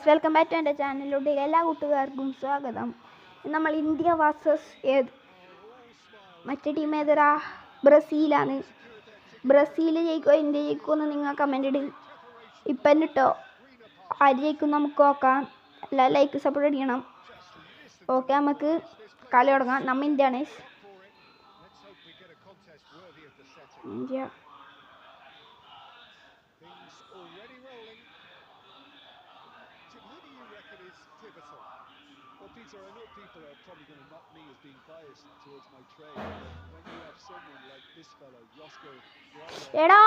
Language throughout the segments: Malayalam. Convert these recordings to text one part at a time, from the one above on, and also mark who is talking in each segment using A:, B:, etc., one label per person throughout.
A: വെൽക്കം ബാക്ക് ടു എൻ്റെ ചാനലിലൂടെ എല്ലാ കൂട്ടുകാർക്കും സ്വാഗതം. നമ്മൾ ഇന്ത്യ വേഴ്സസ് മറ്റേ ടീം ഏതൊരാ? ബ്രസീലാണ്. ബ്രസീൽ ജയിക്കുമോ ഇന്ത്യ ജയിക്കുമോ എന്ന് നിങ്ങൾ കമൻ്റ് ഇട്. ഇപ്പം കിട്ടോ ആര് ജയിക്കും നമുക്ക് നോക്കാം. എല്ലാ ലൈക്ക് സപ്പോർട്ട് അടിക്കണം. ഓക്കെ, നമുക്ക് കളി തുടങ്ങാം. നമ്മൾ ഇന്ത്യയാണ്. India
B: Peter, I know people are probably going to mock me as being biased towards my trade, but when you have someone like this fellow, Josko
A: എടാ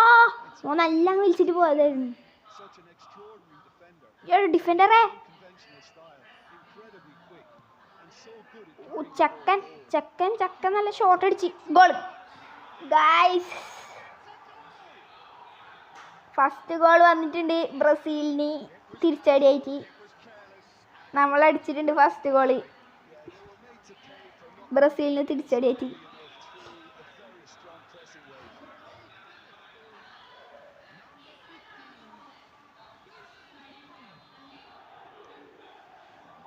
A: ഓനെല്ലാം വിളിച്ചിട്ട് പോയതായിരുന്നു.
B: such an extraordinary defender,
A: ഡിഫൻഡറേ
B: conventional style, incredibly quick and so good at
A: ചക്കൻ നല്ല ഷോട്ട് അടിച്ച് ഗോൾ. ഗൈസ്, ഫസ്റ്റ് ഗോൾ വന്നിട്ടുണ്ട് ബ്രസീലിന്. തിരിച്ചടിയായിട്ട് നമ്മളടിച്ചിട്ടുണ്ട് ഫസ്റ്റ് ഗോള്. ബ്രസീലിന് തിരിച്ചടിയായിട്ട്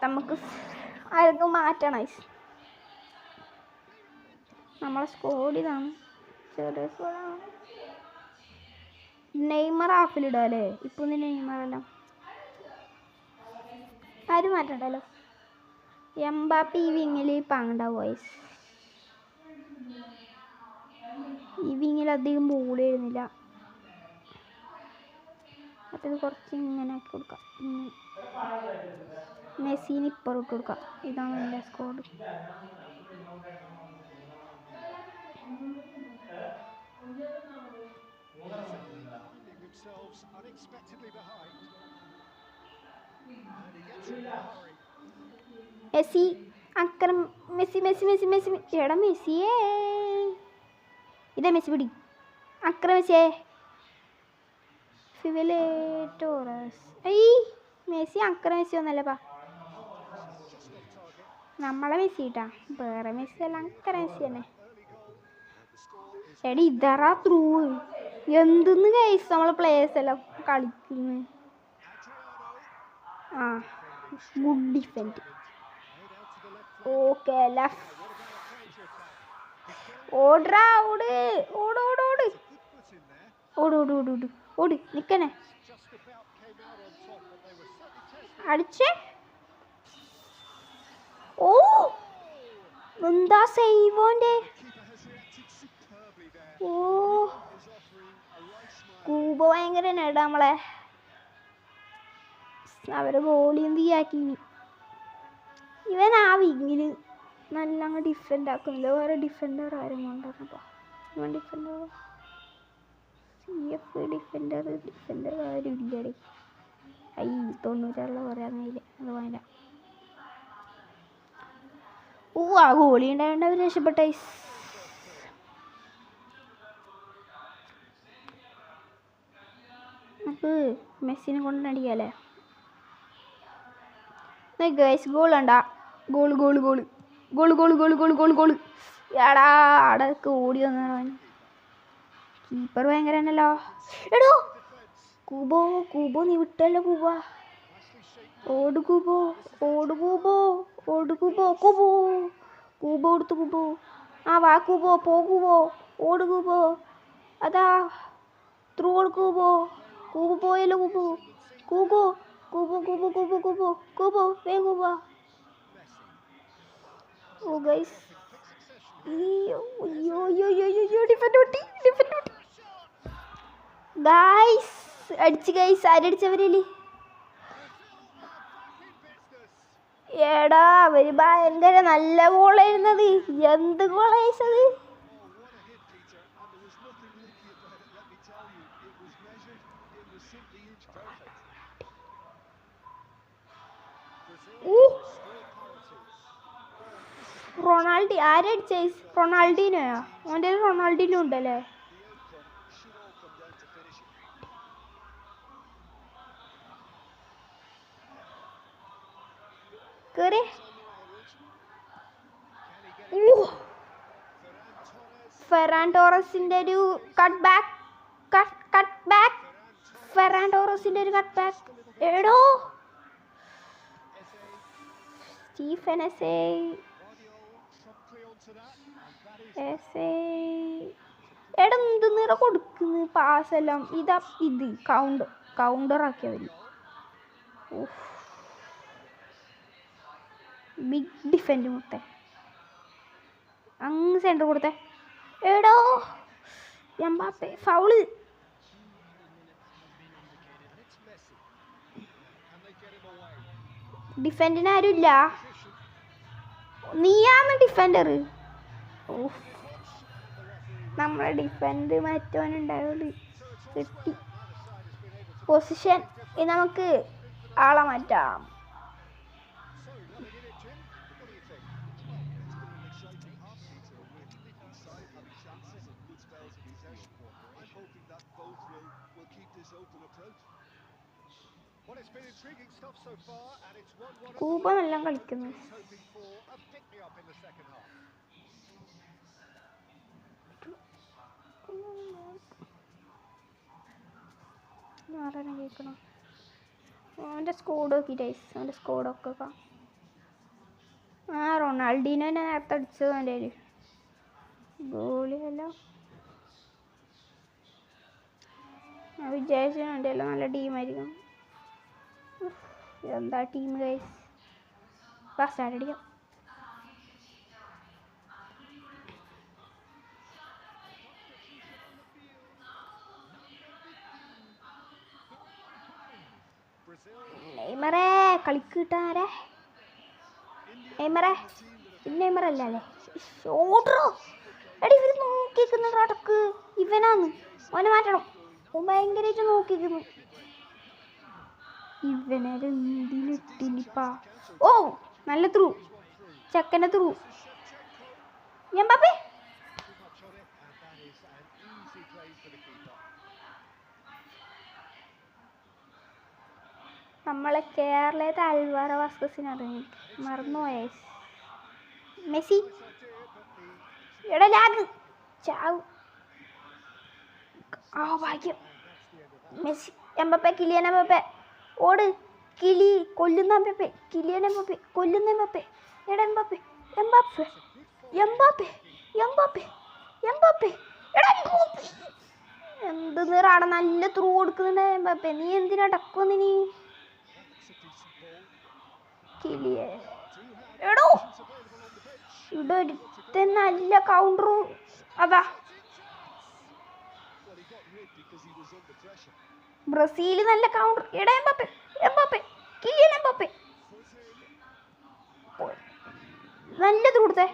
A: നമുക്ക് ആർക്കും മാറ്റണം. നമ്മളെ സ്കോഡ് ഇതാണ്. ചെറിയ സ്കോഡാണ്. നെയ്മർ ഹാഫിലിടാം അല്ലേ? ഇപ്പം നെയ്മറെല്ലാം ആരും മാറ്റണ്ടല്ലോ. എംബാപ്പി ഈ വിങ്ങിൽ പങ്കണ്ട വോയിസ്. ഈ വിങ്ങിൽ അധികം ബോൾ ചെയ്യുന്നില്ല. അത് കുറച്ച് ഇങ്ങനെ ആക്കി കൊടുക്കാം. മെസ്സിന് ഇപ്പുറം ഇട്ട് കൊടുക്കാം. ഇതാണ് എൻ്റെ squad.
B: themselves unexpectedly behind.
A: Messi Akram Messi എടാ മെസ്സിയേ, ഇതാ മെസ്സി പിടി. അക്രമിച്ചേ ഫിവലേറ്റോറസ്. മെസ്സി അക്രമിച്ചി ഒന്നല്ലപ്പാ, നമ്മളെ മെസ്സി കിട്ടാ. വേറെ മെസ്സി അല്ല, അക്രമിച്ചി തന്നെ. എടി ഇതറാ ത്രൂ എന്തെന്ന് കേസ് നമ്മളെ പ്ലേയേഴ്സ് എല്ലാം കളിക്കുന്നു. ആ ഗുഡ് ഡിഫെൻഡ്. ഓക്കെ, ലെഫ്റ്റ് ഓടാ ഓട് ഓട് ഓട് ഓട് ഓട് ഓട് ഓട് ഓട് ഓട് നിക്കനെ അടിച്ചേ. ഓ എന്താ സേവോന്റെ. ഓ കൂബ ഭയങ്കര നേടാ നമ്മളെ. അവരെ ഗോളിയും തീയാക്കി. ഇവൻ ആ വിങ്ങിൽ നല്ല അങ്ങ് ഡിഫെൻഡ് ആക്കുന്നില്ല. വേറെ ഡിഫൻഡർ ആരും കൊണ്ടുവരണപ്പോൾ ഇവൻ ഡിഫൻഡർ ഡിഫൻഡർ ആരും ഇല്ലടി. 90 പറയാന്നില്ല. അത് വേണ്ട. ഓ ആ ഗോളി ഉണ്ടായതുകൊണ്ട് അവർ രക്ഷപ്പെട്ട. നമുക്ക് മെസ്സിനെ കൊണ്ടടിക്കാല്ലേ. ഗൈസ് ഗോൾ ഉണ്ടാ. Goal goal goal goal goal goal goal goal goal. എടാ അടക്ക് ഓടി വന്നവൻ. കീപ്പർ ഭയങ്കര തന്നെയല്ലോ. എടോ കൂബോ നീ വിട്ടല്ലോ. ഓട് കൂബോ കൊടുത്തു കൂബോ. ആ വാ കൂബോ, പോകൂബോ, ഓട് കൂബോ. അതാ ത്രൂ കൊടുക്കൂബോ. കൂബോ പോയല്ലോ. കൂബോ വേഗം കൂബോ. ഓ ഗൈസ്, ഗൈസ് അടിച്ച്. ഗൈസ് ആരടിച്ചവരല്ലേ? എടാ അവര് ഭയങ്കര നല്ല ഗോളായിരുന്നത്. എന്ത് ഗോളായിച്ചത്. റൊണാൾഡോ ആരടിച്ച? റൊണാൾഡീനോയാ? ഓൻ്റെ റൊണാൾഡീനോ ഉണ്ടല്ലേ? കേറി. ഫെറാൻ ടോറസിന്റെ ഒരു കട്ട് ബാക്ക്. ഫെറാൻ ടോറസിന്റെ ഒരു കട്ട് ബാക്ക്. എടോ സ്റ്റീഫൻ എസ് എടാ എന്ത് നിറ കൊടുക്കുന്നു പാസെല്ലാം ഇതാ ഇത് കൗണ്ടർ ആക്കിയവര് ബിഗ് ഡിഫൻഡ് മുത്തേ അങ്ങ് സെൻറ്റർ കൊടുത്തേ എടോ എംബാപ്പെ ഫൗള് ഡിഫൻഡിന് ആരുമില്ല നീയാണ് ഡിഫൻഡർ നമ്മളെ ഡിഫൻഡ് മറ്റവനുണ്ടായോണ്ട് കിട്ടി പൊസിഷൻ നമുക്ക് ആളെ മാറ്റാം കൂപ്പ നല്ല കളിക്കുന്നു ആരാണ് കേൾക്കണം അവൻ്റെ സ്കോഡ് നോക്കിയിട്ട് അവൻ്റെ സ്കോഡൊക്കെ റൊണാൾഡീനെ നേരത്തെ അടിച്ചത് എൻ്റെ കയ്യിൽ ഗോളിയല്ല ഞാൻ വിചാരിച്ചു എൻ്റെ എല്ലാം നല്ല ടീമായിരിക്കും എന്താ ടീം ഗൈസ് ഫസ്റ്റ് അടിക്കാം നെയ്മറേ കളിക്കിട്ടാരെ നെയ്മറേ നെയ്മറല്ലേ അല്ലേ ഓടറോ എടി ഇവർ നോക്കിക്കുന്നു അടക്ക് ഇവനാന്ന് ഓനെ മാറ്റണം ഓൻ ഭയങ്കരമായിട്ട് നോക്കിക്കുന്നു ഇവനെന്തിലിട്ടിനിപ്പാ ഓ നല്ല ത്രൂ ചെക്കൻ്റെ ത്രൂ എംബാപ്പെ നമ്മളെ കേരളത്തെ അൽവാര വാസ്കസിനറിയാം മറന്നുപോയേ മെസ്സി എടാ ലാഗ് ചാവ് ഭാഗ്യം മെസ്സി എംബാപ്പെ കിലിയൻ എംബാപ്പെ ഓട് കിലി കൊല്ലുന്ന എംബാപ്പെ കിലിയൻ എംബാപ്പെ കൊല്ലുന്ന എംബാപ്പെ എടാ Mbappe Mbappe Mbappe Mbappe Mbappe എടാ എന്ത് നിറാണ് നല്ല ത്രൂ കൊടുക്കുന്നുണ്ട് എംബാപ്പെ നീ എന്തിനാ ടക്കുന്ന് നീ കിലിയെ എടോ ഇവിടെ നല്ല കൗണ്ടറും അതാ ബ്രസീൽ നല്ല കൗണ്ടർ എടാ എംബാപ്പെ എംബാപ്പെ കിലിയൻ എംബാപ്പെ നല്ലത് കൊടുത്തേ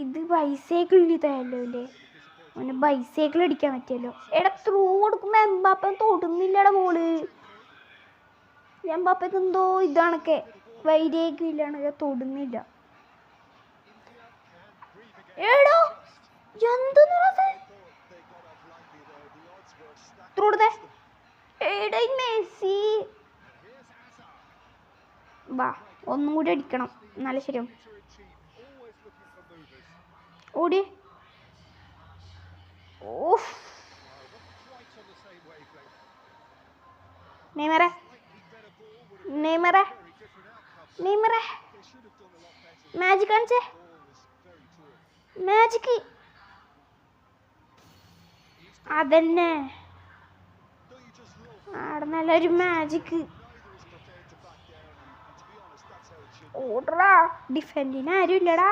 A: ഇത് ബൈസൈക്കിൾ ഇതല്ലോ അല്ലേ അവന് ബൈസൈക്കിൾ അടിക്കാൻ പറ്റിയല്ലോ എടാ ത്രൂ കൊടുക്കുമ്പോ എംബാപ്പെ തൊടുന്നില്ലടാ ബോള് എംബാപ്പയ്ക്ക് എന്തോ ഇതാണൊക്കെ വൈരേക്കില്ലാണ് തൊടുന്നില്ല എടോ എന്തെന്നുള്ളത് മെസ്സി വാ ഒന്നും കൂടി അടിക്കണം നല്ല ശരിയാവും ഓടി ഓഫ് നെയ്മറെ നെയ്മറെ നെയ്മറെ മാജിക് കാണിച്ചേ മാജിക് അതന്നെ അവിടെ നല്ലൊരു മാജിക് ഓടറാ ഡിഫൻഡിന് ആരും ഇല്ലടാ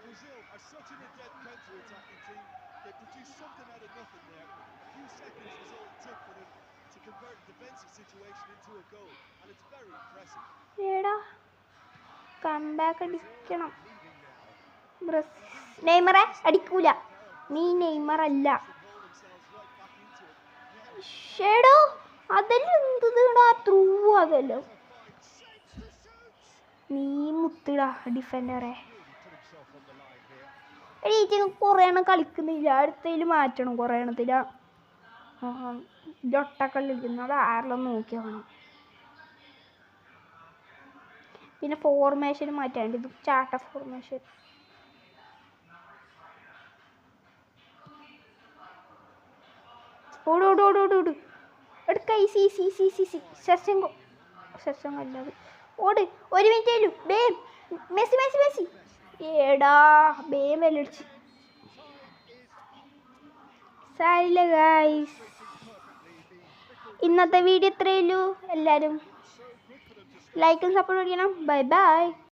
B: Brazil are such an adept counter-attacking team. They produced something out of nothing there. A few seconds was all it took for them to convert a defensive situation into a goal, and it's very impressive.
A: എടാ കംബാക്ക് അടിക്കണം നെയ്മറെ അടിക്കൂല നീ നെയ്മർ അല്ല ഷേടോ അതെല്ലാം എന്തിടാ ത്രൂ അതല്ലോ നീ മുത്തിടാ ഡിഫൻഡറെ കുറേ എണ്ണം കളിക്കുന്നില്ല അടുത്തതിൽ മാറ്റണം കുറേ എണ്ണത്തില ജൊട്ടക്കല്ലിരിക്കുന്നത് ആരെല്ലാം നോക്കി വേണം. പിന്നെ ഫോർമേഷൻ മാറ്റാണ്ട്, ഇത് ചാട്ട ഫോർമേഷൻ. ഓട് എടുക്ക. ശശങ്കോ അല്ലാതെ ഓട്. 1 മിനിറ്റ് ബേം. മെസ്സി ഏടാ ബേം വെല്ലടിച്ച്. സാരില്ല ഗൈസ്, ഇന്നത്തെ വീഡിയോ ഇത്രയേ ഉള്ളൂ. എല്ലാവരും ലൈക്കും സപ്പോർട്ട് ചെയ്യണം. Bye bye.